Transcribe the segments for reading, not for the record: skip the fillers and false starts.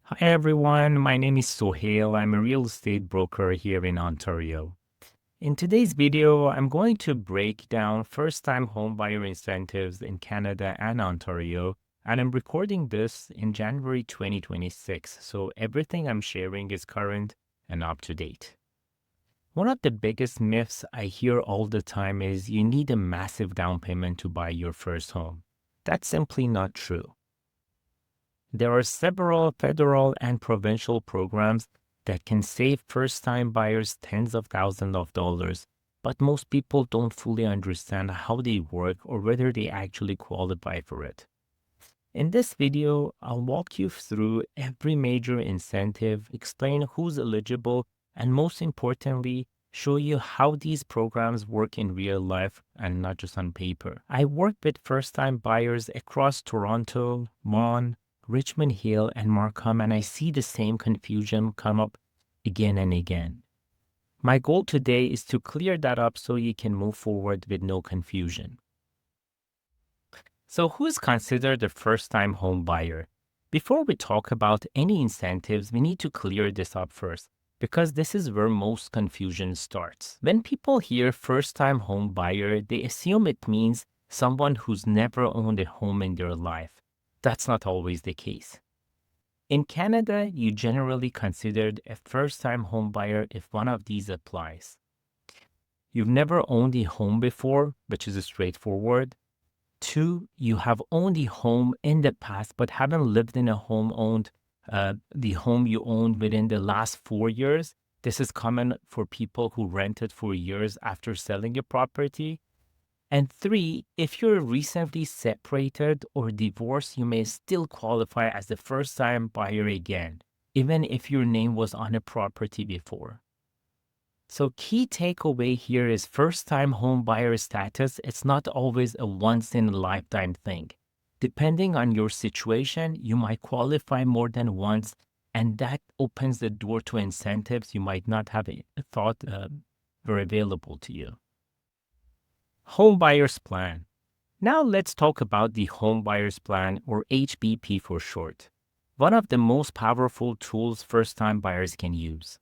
Hi everyone, my name is Sohail. I'm a real estate broker here in Ontario. In today's video, I'm going to break down first-time homebuyer incentives in Canada and Ontario, and I'm recording this in January 2026, so everything I'm sharing is current and up to date. One of the biggest myths I hear all the time is you need a massive down payment to buy your first home. That's simply not true. There are several federal and provincial programs that can save first-time buyers tens of thousands of dollars, but most people don't fully understand how they work or whether they actually qualify for it. In this video, I'll walk you through every major incentive, explain who's eligible, and most importantly, show you how these programs work in real life and not just on paper. I work with first-time buyers across Toronto, Vaughan, Richmond Hill, and Markham, and I see the same confusion come up again and again. My goal today is to clear that up so you can move forward with no confusion. So who is considered a first-time home buyer? Before we talk about any incentives, we need to clear this up first, because this is where most confusion starts. When people hear first-time home buyer, they assume it means someone who's never owned a home in their life. That's not always the case. In Canada, you generally considered a first-time home buyer if one of these applies. You've never owned a home before, which is straightforward. 2, you have owned a home in the past but haven't lived in a home the home you owned within the last 4 years. This is common for people who rented for years after selling a property. And 3, if you're recently separated or divorced, you may still qualify as a first-time buyer again, even if your name was on a property before. So key takeaway here is first-time home buyer status. It's not always a once-in-a-lifetime thing. Depending on your situation, you might qualify more than once, and that opens the door to incentives you might not have thought were available to you. Home Buyer's Plan. Now let's talk about the Home Buyer's Plan, or HBP for short. One of the most powerful tools first-time buyers can use.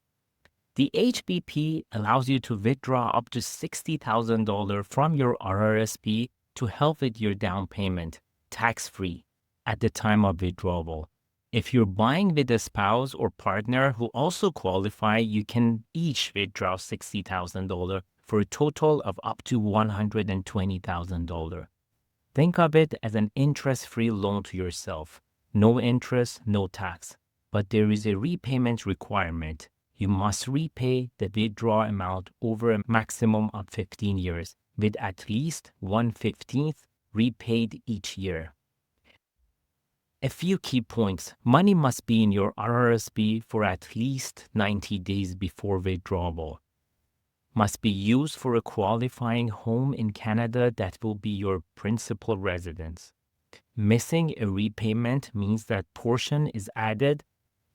The HBP allows you to withdraw up to $60,000 from your RRSP to help with your down payment, tax-free, at the time of withdrawal. If you're buying with a spouse or partner who also qualify, you can each withdraw $60,000 for a total of up to $120,000. Think of it as an interest-free loan to yourself. No interest, no tax. But there is a repayment requirement. You must repay the withdrawal amount over a maximum of 15 years, with at least 1/15 repaid each year. A few key points. Money must be in your RRSP for at least 90 days before withdrawal. Must be used for a qualifying home in Canada that will be your principal residence. Missing a repayment means that portion is added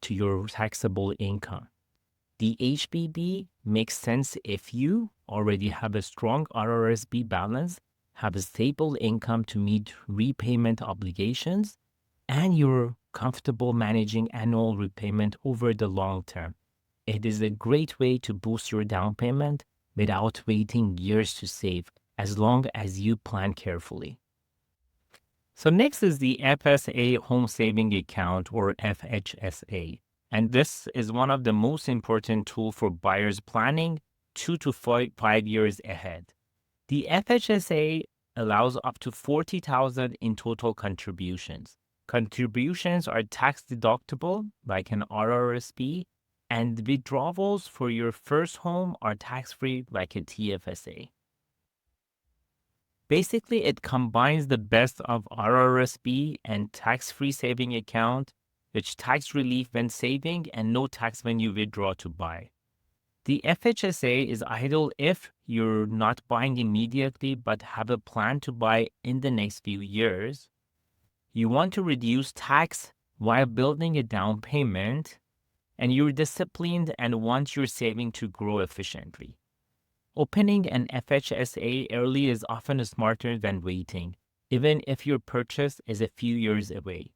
to your taxable income. The HBB makes sense if you already have a strong RRSP balance, have a stable income to meet repayment obligations, and you're comfortable managing annual repayment over the long term. It is a great way to boost your down payment without waiting years to save, as long as you plan carefully. So next is the FSA Home Saving Account, or FHSA. And this is one of the most important tools for buyers planning 2 to 5 years ahead. The FHSA allows up to $40,000 in total contributions. Contributions are tax deductible, like an RRSP, and withdrawals for your first home are tax-free, like a TFSA. Basically, it combines the best of RRSP and tax-free saving account, which tax relief when saving and no tax when you withdraw to buy. The FHSA is ideal if you're not buying immediately but have a plan to buy in the next few years. You want to reduce tax while building a down payment, and you're disciplined and want your saving to grow efficiently. Opening an FHSA early is often smarter than waiting, even if your purchase is a few years away,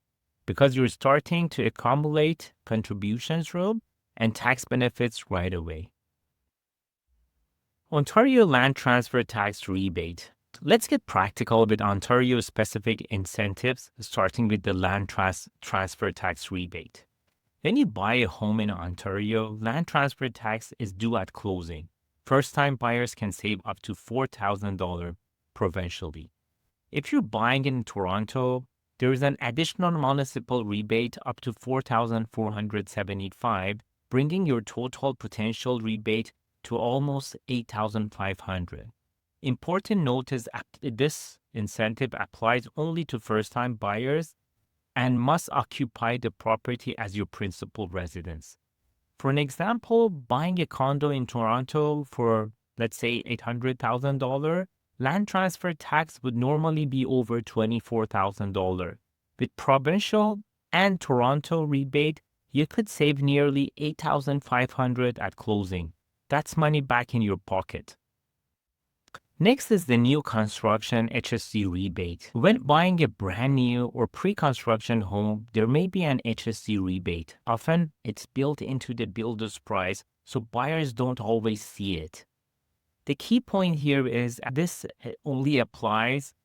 because you're starting to accumulate contributions room and tax benefits right away. Ontario Land Transfer Tax Rebate. Let's get practical with Ontario-specific incentives, starting with the Land Transfer Tax Rebate. When you buy a home in Ontario, land transfer tax is due at closing. First-time buyers can save up to $4,000 provincially. If you're buying in Toronto, there is an additional municipal rebate up to $4,475, bringing your total potential rebate to almost $8,500. Important note is this incentive applies only to first-time buyers and must occupy the property as your principal residence. For an example, buying a condo in Toronto for, let's say, $800,000, land transfer tax would normally be over $24,000. With provincial and Toronto rebate, you could save nearly $8,500 at closing. That's money back in your pocket. Next is the new construction HST rebate. When buying a brand new or pre-construction home, there may be an HST rebate. Often, it's built into the builder's price, so buyers don't always see it. The key point here is this only applies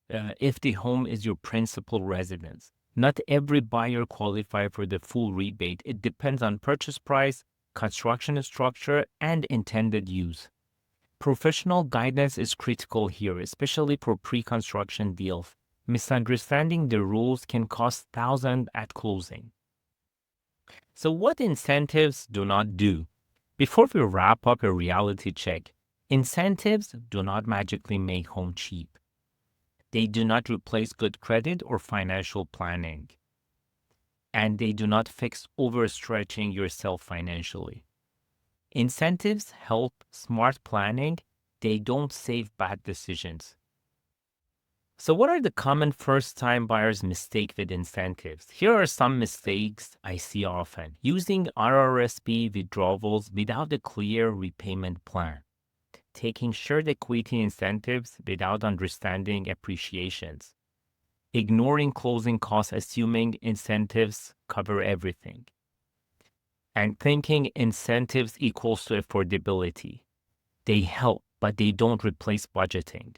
if the home is your principal residence. Not every buyer qualifies for the full rebate. It depends on purchase price, construction structure, and intended use. Professional guidance is critical here, especially for pre-construction deals. Misunderstanding the rules can cost thousands at closing. So what incentives do not do? Before we wrap up, a reality check. Incentives do not magically make home cheap. They do not replace good credit or financial planning. And they do not fix overstretching yourself financially. Incentives help smart planning. They don't save bad decisions. So what are the common first-time buyers' mistakes with incentives? Here are some mistakes I see often. Using RRSP withdrawals without a clear repayment plan. Taking shared equity incentives without understanding appreciations. Ignoring closing costs, assuming incentives cover everything. And thinking incentives equals to affordability. They help, but they don't replace budgeting.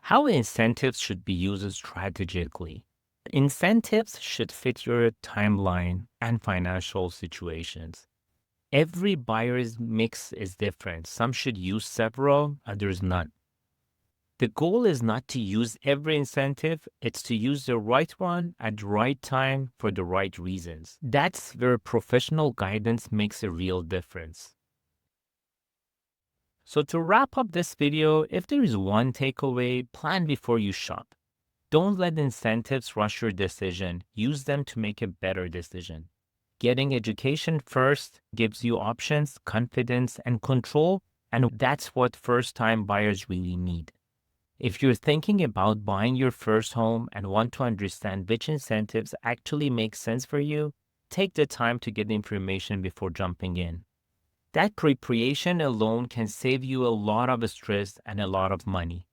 How incentives should be used strategically. Incentives should fit your timeline and financial situations. Every buyer's mix is different. Some should use several, others none. The goal is not to use every incentive, it's to use the right one at the right time for the right reasons. That's where professional guidance makes a real difference. So to wrap up this video, if there is one takeaway, plan before you shop. Don't let incentives rush your decision. Use them to make a better decision. Getting education first gives you options, confidence, and control, and that's what first-time buyers really need. If you're thinking about buying your first home and want to understand which incentives actually make sense for you, take the time to get information before jumping in. That preparation alone can save you a lot of stress and a lot of money.